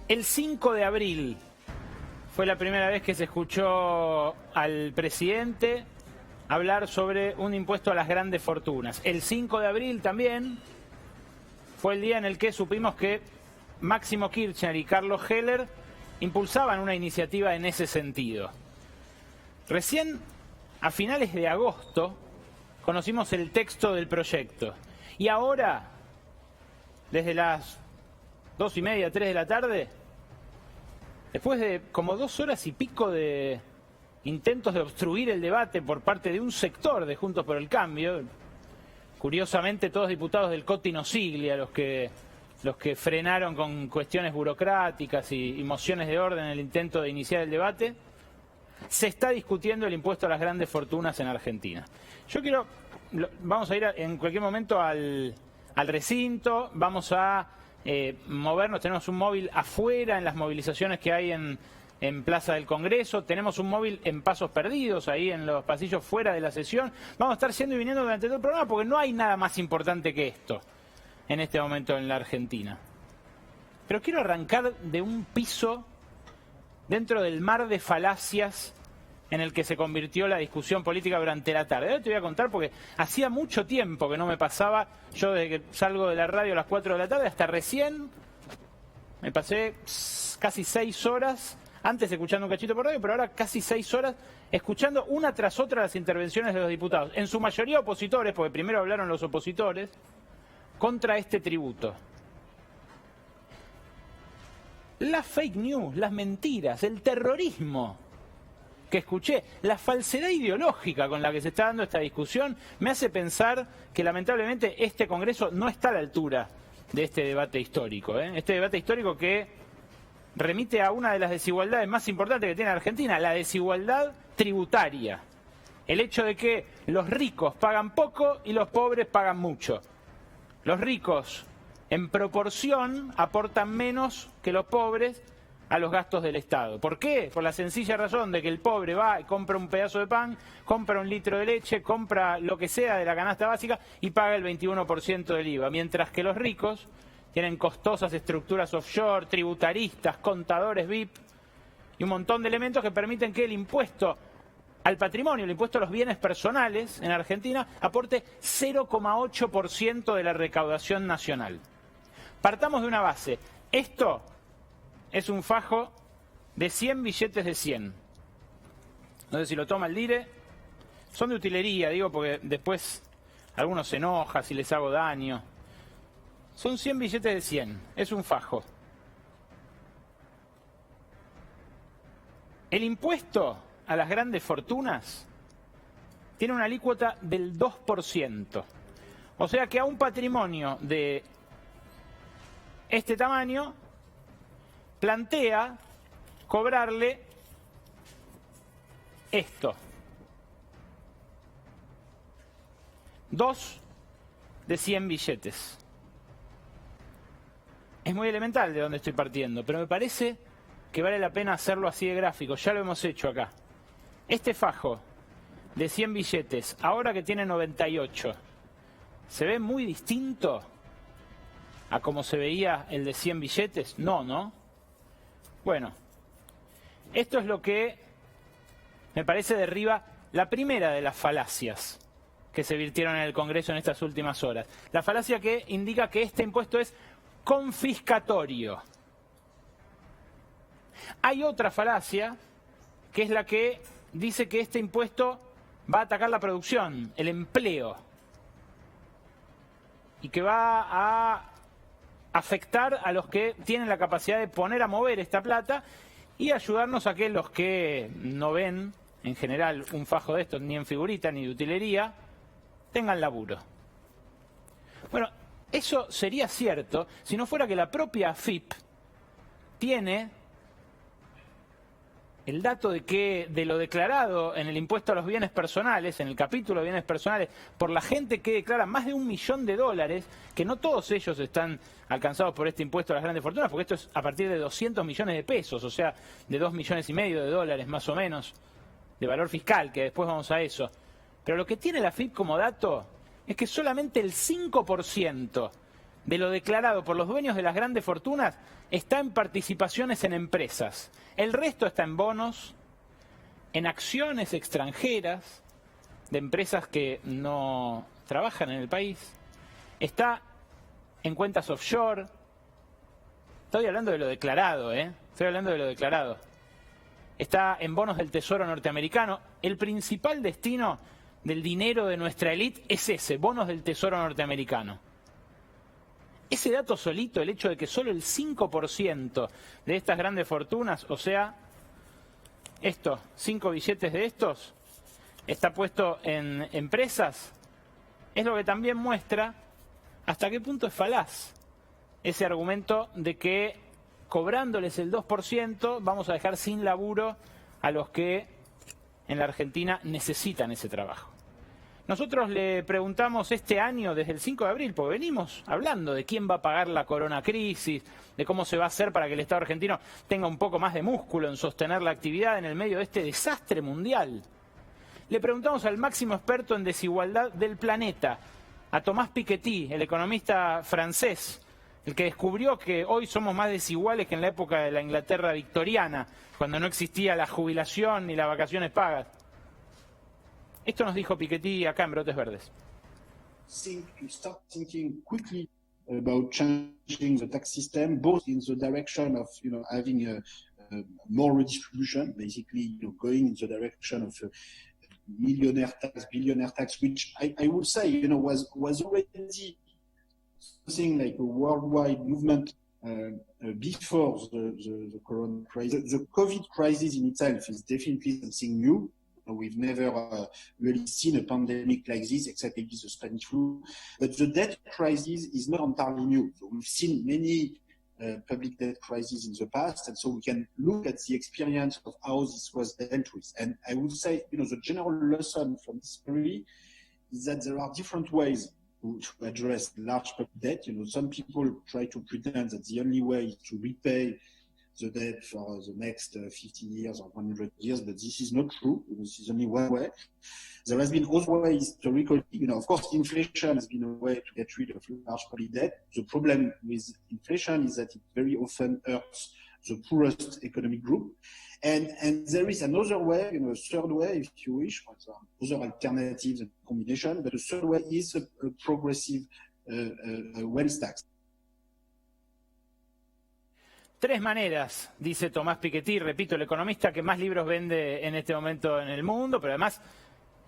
El 5 de abril fue la primera vez que se escuchó al presidente hablar sobre un impuesto a las grandes fortunas. El 5 de abril también fue el día en el que supimos que Máximo Kirchner y Carlos Heller impulsaban una iniciativa en ese sentido. Recién a finales de agosto conocimos el texto del proyecto y ahora, desde las 2:30, 3 de la tarde, después de como 2 horas y pico de intentos de obstruir el debate por parte de un sector de Juntos por el Cambio, curiosamente todos diputados del Coti Nosiglia, los que frenaron con cuestiones burocráticas y mociones de orden el intento de iniciar el debate, se está discutiendo el impuesto a las grandes fortunas en Argentina. Vamos a ir en cualquier momento al recinto, vamos a movernos, tenemos un móvil afuera en las movilizaciones que hay en Plaza del Congreso, tenemos un móvil en Pasos Perdidos, ahí en los pasillos fuera de la sesión. Vamos a estar yendo y viniendo durante todo el programa porque no hay nada más importante que esto en este momento en la Argentina. Pero quiero arrancar de un piso dentro del mar de falacias en el que se convirtió la discusión política durante la tarde. Ahora te voy a contar porque hacía mucho tiempo que no me pasaba, yo desde que salgo de la radio a las 4 de la tarde hasta recién, me pasé casi 6 horas, antes escuchando un cachito por radio, pero ahora casi 6 horas escuchando una tras otra las intervenciones de los diputados, en su mayoría opositores, porque primero hablaron los opositores, contra este tributo. Las fake news, las mentiras, el terrorismo que escuché, la falsedad ideológica con la que se está dando esta discusión, me hace pensar que lamentablemente este Congreso no está a la altura de este debate histórico. Este debate histórico que remite a una de las desigualdades más importantes que tiene Argentina, la desigualdad tributaria. El hecho de que los ricos pagan poco y los pobres pagan mucho. Los ricos, en proporción, aportan menos que los pobres a los gastos del Estado. ¿Por qué? Por la sencilla razón de que el pobre va y compra un pedazo de pan, compra un litro de leche, compra lo que sea de la canasta básica y paga el 21% del IVA, mientras que los ricos tienen costosas estructuras offshore, tributaristas, contadores VIP y un montón de elementos que permiten que el impuesto al patrimonio, el impuesto a los bienes personales en Argentina, aporte 0,8% de la recaudación nacional. Partamos de una base. Esto es un fajo de 100 billetes de 100. No sé si lo toma el dire. Son de utilería, digo, porque después algunos se enojan si les hago daño. Son 100 billetes de 100. Es un fajo. El impuesto a las grandes fortunas tiene una alícuota del 2%. O sea que a un patrimonio de este tamaño plantea cobrarle esto. 2 de 100 billetes. Es muy elemental de dónde estoy partiendo, pero me parece que vale la pena hacerlo así de gráfico. Ya lo hemos hecho acá. Este fajo de 100 billetes, ahora que tiene 98, ¿se ve muy distinto a como se veía el de 100 billetes? No, ¿no? Bueno, esto es lo que me parece derriba la primera de las falacias que se virtieron en el Congreso en estas últimas horas. La falacia que indica que este impuesto es confiscatorio. Hay otra falacia que es la que dice que este impuesto va a atacar la producción, el empleo, y que va a afectar a los que tienen la capacidad de poner a mover esta plata y ayudarnos a que los que no ven, en general, un fajo de estos, ni en figurita ni de utilería, tengan laburo. Bueno, eso sería cierto si no fuera que la propia AFIP tiene el dato de que de lo declarado en el impuesto a los bienes personales, en el capítulo de bienes personales, por la gente que declara más de $1 millón, que no todos ellos están alcanzados por este impuesto a las grandes fortunas, porque esto es a partir de 200 millones de pesos, o sea, de $2,5 millones más o menos, de valor fiscal, que después vamos a eso. Pero lo que tiene la AFIP como dato es que solamente el 5% de lo declarado por los dueños de las grandes fortunas está en participaciones en empresas. El resto está en bonos, en acciones extranjeras de empresas que no trabajan en el país. Está en cuentas offshore. Estoy hablando de lo declarado, Estoy hablando de lo declarado. Está en bonos del Tesoro norteamericano. El principal destino del dinero de nuestra élite es ese, bonos del Tesoro norteamericano. Ese dato solito, el hecho de que solo el 5% de estas grandes fortunas, o sea, 5 billetes de estos, está puesto en empresas, es lo que también muestra hasta qué punto es falaz ese argumento de que cobrándoles el 2% vamos a dejar sin laburo a los que en la Argentina necesitan ese trabajo. Nosotros le preguntamos este año, desde el 5 de abril, porque venimos hablando de quién va a pagar la coronacrisis, de cómo se va a hacer para que el Estado argentino tenga un poco más de músculo en sostener la actividad en el medio de este desastre mundial. Le preguntamos al máximo experto en desigualdad del planeta, a Thomas Piketty, el economista francés, el que descubrió que hoy somos más desiguales que en la época de la Inglaterra victoriana, cuando no existía la jubilación ni las vacaciones pagas. Esto nos dijo Piketty acá en Brotes Verdes. Start thinking quickly about changing the tax system, both in the direction of having a more redistribution, basically going in the direction of millionaire tax, billionaire tax, which I would say was already something like a worldwide movement before the corona crisis. The COVID crisis in itself is definitely something new. We've never really seen a pandemic like this, except maybe the Spanish flu. But the debt crisis is not entirely new. So we've seen many public debt crises in the past, and so we can look at the experience of how this was dealt with. And I would say, the general lesson from history is that there are different ways to address large public debt. Some people try to pretend that the only way is to repay the debt for the next 50 years or 100 years, but this is not true. This is only one way. There has been other ways historically. Of course, inflation has been a way to get rid of large public debt. The problem with inflation is that it very often hurts the poorest economic group. And there is another way, a third way, if you wish, or other alternatives and combination, but the third way is a progressive wealth tax. 3 maneras, dice Thomas Piketty, repito, el economista que más libros vende en este momento en el mundo, pero además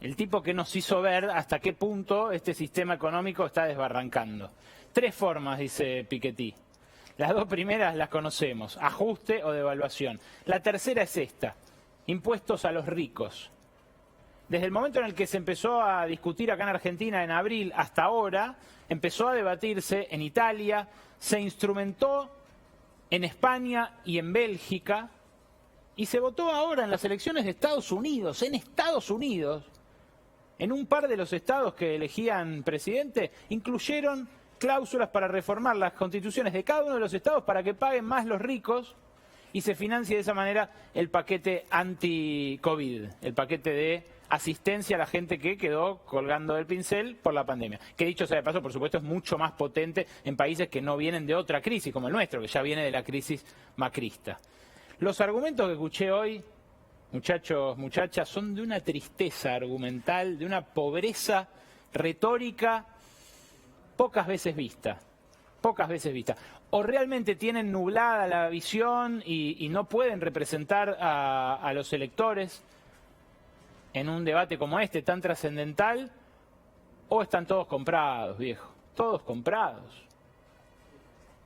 el tipo que nos hizo ver hasta qué punto este sistema económico está desbarrancando. 3 formas, dice Piketty. Las 2 primeras las conocemos, ajuste o devaluación. La tercera es esta, impuestos a los ricos. Desde el momento en el que se empezó a discutir acá en Argentina en abril hasta ahora, empezó a debatirse en Italia, se instrumentó en España y en Bélgica, y se votó ahora en las elecciones de Estados Unidos, en un par de los estados que elegían presidente, incluyeron cláusulas para reformar las constituciones de cada uno de los estados para que paguen más los ricos y se financie de esa manera el paquete anti-COVID, el paquete de asistencia a la gente que quedó colgando del pincel por la pandemia. Que dicho sea de paso, por supuesto, es mucho más potente en países que no vienen de otra crisis, como el nuestro, que ya viene de la crisis macrista. Los argumentos que escuché hoy, muchachos, muchachas, son de una tristeza argumental, de una pobreza retórica pocas veces vista. O realmente tienen nublada la visión y no pueden representar a los electores en un debate como este tan trascendental, o están todos comprados, viejo, todos comprados.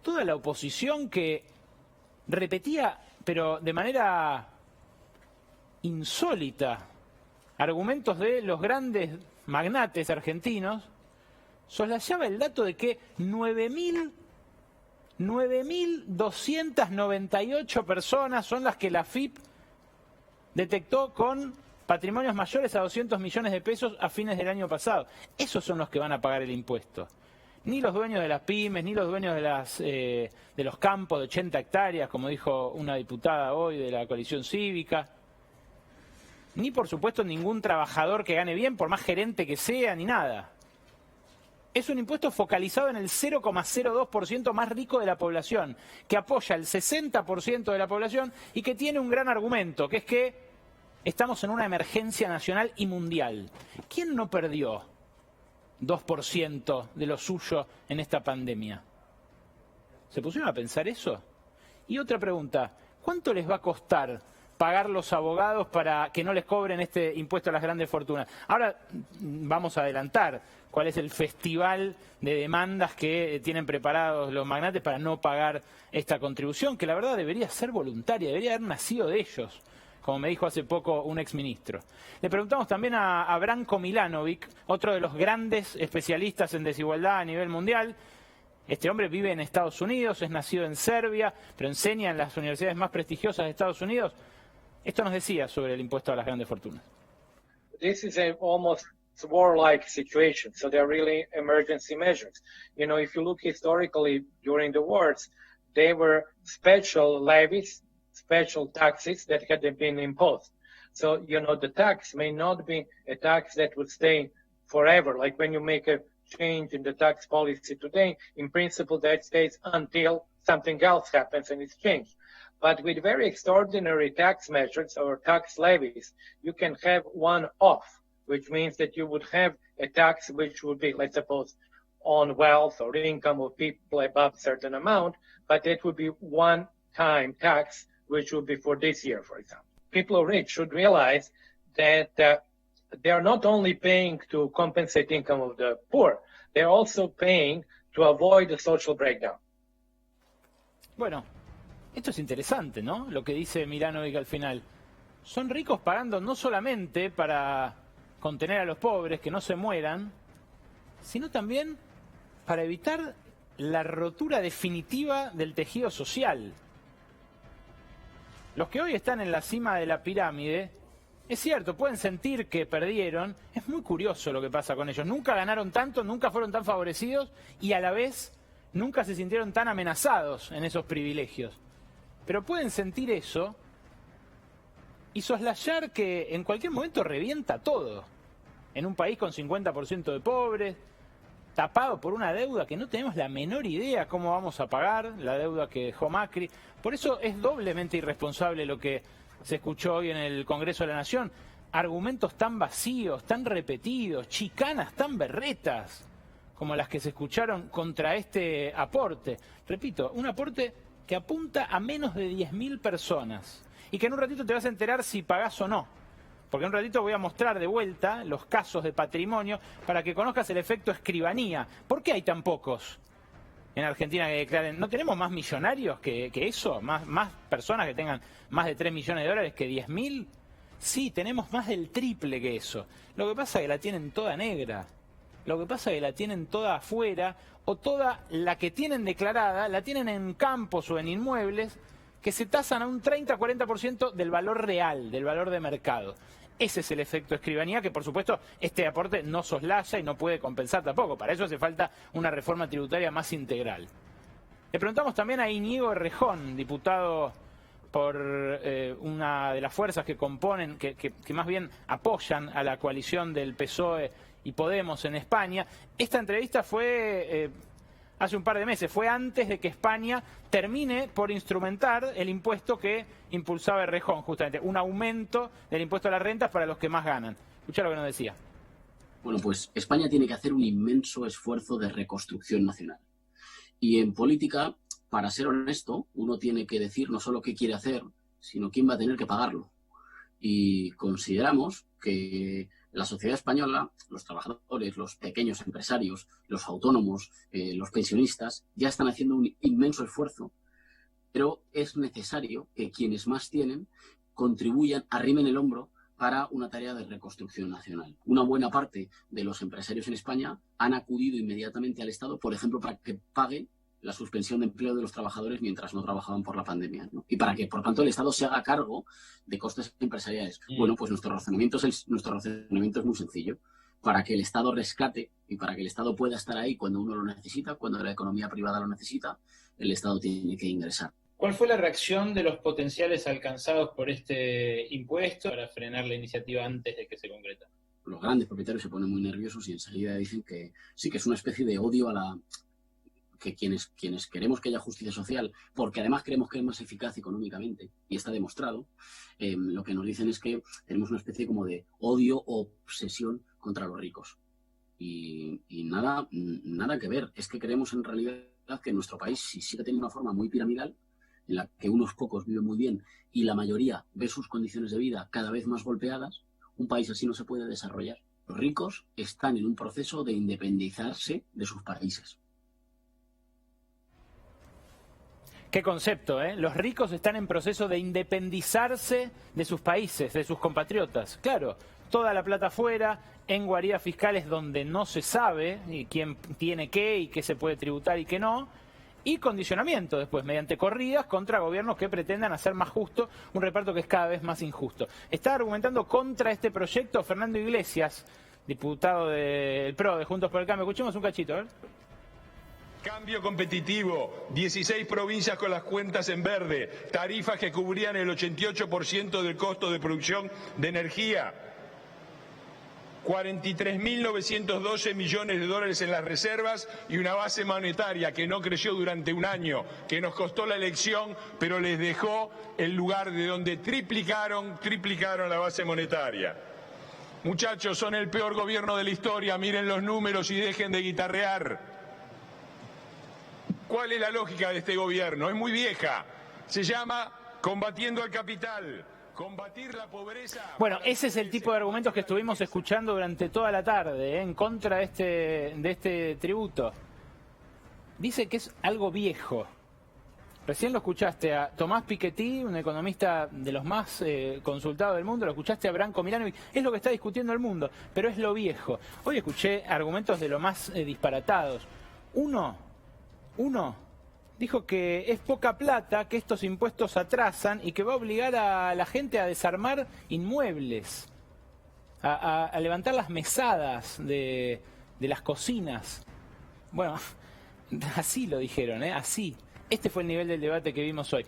Toda la oposición que repetía, pero de manera insólita, argumentos de los grandes magnates argentinos, soslayaba el dato de que 9.298 personas son las que la AFIP detectó con patrimonios mayores a 200 millones de pesos a fines del año pasado. Esos son los que van a pagar el impuesto. Ni los dueños de las pymes, ni los dueños de los campos de 80 hectáreas, como dijo una diputada hoy de la coalición cívica. Ni, por supuesto, ningún trabajador que gane bien, por más gerente que sea, ni nada. Es un impuesto focalizado en el 0,02% más rico de la población, que apoya el 60% de la población y que tiene un gran argumento, que es que estamos en una emergencia nacional y mundial. ¿Quién no perdió 2% de lo suyo en esta pandemia? ¿Se pusieron a pensar eso? Y otra pregunta, ¿cuánto les va a costar pagar los abogados para que no les cobren este impuesto a las grandes fortunas? Ahora vamos a adelantar cuál es el festival de demandas que tienen preparados los magnates para no pagar esta contribución, que la verdad debería ser voluntaria, debería haber nacido de ellos, como me dijo hace poco un exministro. Le preguntamos también a Branko Milanovic, otro de los grandes especialistas en desigualdad a nivel mundial. Este hombre vive en Estados Unidos, es nacido en Serbia, pero enseña en las universidades más prestigiosas de Estados Unidos. Esto nos decía sobre el impuesto a las grandes fortunas. This is a almost war-like situation, so they're really emergency measures. You know, if you look historically during the wars, they were special levies, special taxes that had been imposed. So, you know, the tax may not be a tax that would stay forever. Like when you make a change in the tax policy today, in principle that stays until something else happens and it's changed. But with very extraordinary tax measures or tax levies, you can have one-off, which means that you would have a tax which would be, let's suppose, on wealth or income of people above a certain amount, but it would be one-time tax, which would be for this year, for example. People who are rich should realize that they are not only paying to compensate income of the poor, they're also paying to avoid a social breakdown. Bueno, esto es interesante, ¿no? Lo que dice Milanovic al final. Son ricos pagando no solamente para contener a los pobres, que no se mueran, sino también para evitar la rotura definitiva del tejido social. Los que hoy están en la cima de la pirámide, es cierto, pueden sentir que perdieron. Es muy curioso lo que pasa con ellos. Nunca ganaron tanto, nunca fueron tan favorecidos y a la vez nunca se sintieron tan amenazados en esos privilegios. Pero pueden sentir eso y soslayar que en cualquier momento revienta todo. En un país con 50% de pobres, tapado por una deuda que no tenemos la menor idea cómo vamos a pagar, la deuda que dejó Macri. Por eso es doblemente irresponsable lo que se escuchó hoy en el Congreso de la Nación. Argumentos tan vacíos, tan repetidos, chicanas tan berretas como las que se escucharon contra este aporte. Repito, un aporte que apunta a menos de 10.000 personas y que en un ratito te vas a enterar si pagás o no. Porque en un ratito voy a mostrar de vuelta los casos de patrimonio para que conozcas el efecto escribanía. ¿Por qué hay tan pocos en Argentina que declaren? ¿No tenemos más millonarios que eso? ¿Más personas que tengan más de 3 millones de dólares que 10.000? Sí, tenemos más del triple que eso. Lo que pasa es que la tienen toda negra. Lo que pasa es que la tienen toda afuera, o toda la que tienen declarada, la tienen en campos o en inmuebles que se tasan a un 30-40% del valor real, del valor de mercado. Ese es el efecto escribanía que, por supuesto, este aporte no soslaya y no puede compensar tampoco. Para eso hace falta una reforma tributaria más integral. Le preguntamos también a Íñigo Errejón, diputado por una de las fuerzas que componen, que más bien apoyan a la coalición del PSOE y Podemos en España. Esta entrevista fue hace un par de meses, fue antes de que España termine por instrumentar el impuesto que impulsaba Errejón, justamente, un aumento del impuesto a las rentas para los que más ganan. Escucha lo que nos decía. Bueno, pues España tiene que hacer un inmenso esfuerzo de reconstrucción nacional. Y en política, para ser honesto, uno tiene que decir no solo qué quiere hacer, sino quién va a tener que pagarlo. Y consideramos que la sociedad española, los trabajadores, los pequeños empresarios, los autónomos, los pensionistas, ya están haciendo un inmenso esfuerzo, pero es necesario que quienes más tienen contribuyan, arrimen el hombro para una tarea de reconstrucción nacional. Una buena parte de los empresarios en España han acudido inmediatamente al Estado, por ejemplo, para que pague la suspensión de empleo de los trabajadores mientras no trabajaban por la pandemia, ¿no? Y para que, por tanto, el Estado se haga cargo de costes empresariales. Bueno, pues nuestro razonamiento es muy sencillo. Para que el Estado rescate y para que el Estado pueda estar ahí cuando uno lo necesita, cuando la economía privada lo necesita, el Estado tiene que ingresar. ¿Cuál fue la reacción de los potenciales alcanzados por este impuesto para frenar la iniciativa antes de que se concreta? los grandes propietarios se ponen muy nerviosos y enseguida dicen que sí, que es una especie de odio a la... que quienes queremos que haya justicia social, porque además creemos que es más eficaz económicamente, y está demostrado, lo que nos dicen es que tenemos una especie como de odio o obsesión contra los ricos. Y nada que ver. Es que creemos en realidad que nuestro país, si sigue teniendo una forma muy piramidal, en la que unos pocos viven muy bien y la mayoría ve sus condiciones de vida cada vez más golpeadas, un país así no se puede desarrollar. Los ricos están en un proceso de independizarse de sus países. Qué concepto, ¿eh? Los ricos están en proceso de independizarse de sus países, de sus compatriotas. Claro, toda la plata afuera, en guaridas fiscales donde no se sabe quién tiene qué y qué se puede tributar y qué no, y condicionamiento después, mediante corridas contra gobiernos que pretendan hacer más justo un reparto que es cada vez más injusto. Está argumentando contra este proyecto Fernando Iglesias, diputado del PRO, de Juntos por el Cambio. Escuchemos un cachito, ¿eh? Cambio competitivo, 16 provincias con las cuentas en verde, tarifas que cubrían el 88% del costo de producción de energía, 43.912 millones de dólares en las reservas y una base monetaria que no creció durante un año, que nos costó la elección, pero les dejó el lugar de donde triplicaron la base monetaria. Muchachos, son el peor gobierno de la historia, miren los números y dejen de guitarrear. ¿Cuál es la lógica de este gobierno? Es muy vieja. Se llama combatiendo al capital, combatir la pobreza. Bueno, ese es el tipo de argumentos que estuvimos escuchando durante toda la tarde, en contra de este tributo. Dice que es algo viejo. Recién lo escuchaste a Tomás Piketty, un economista de los más consultados del mundo, lo escuchaste a Branko Milanovic, es lo que está discutiendo el mundo, pero es lo viejo. Hoy escuché argumentos de lo más disparatados. Uno dijo que es poca plata, que estos impuestos atrasan y que va a obligar a la gente a desarmar inmuebles, a levantar las mesadas de las cocinas. Bueno, así lo dijeron, así. Este fue el nivel del debate que vimos hoy.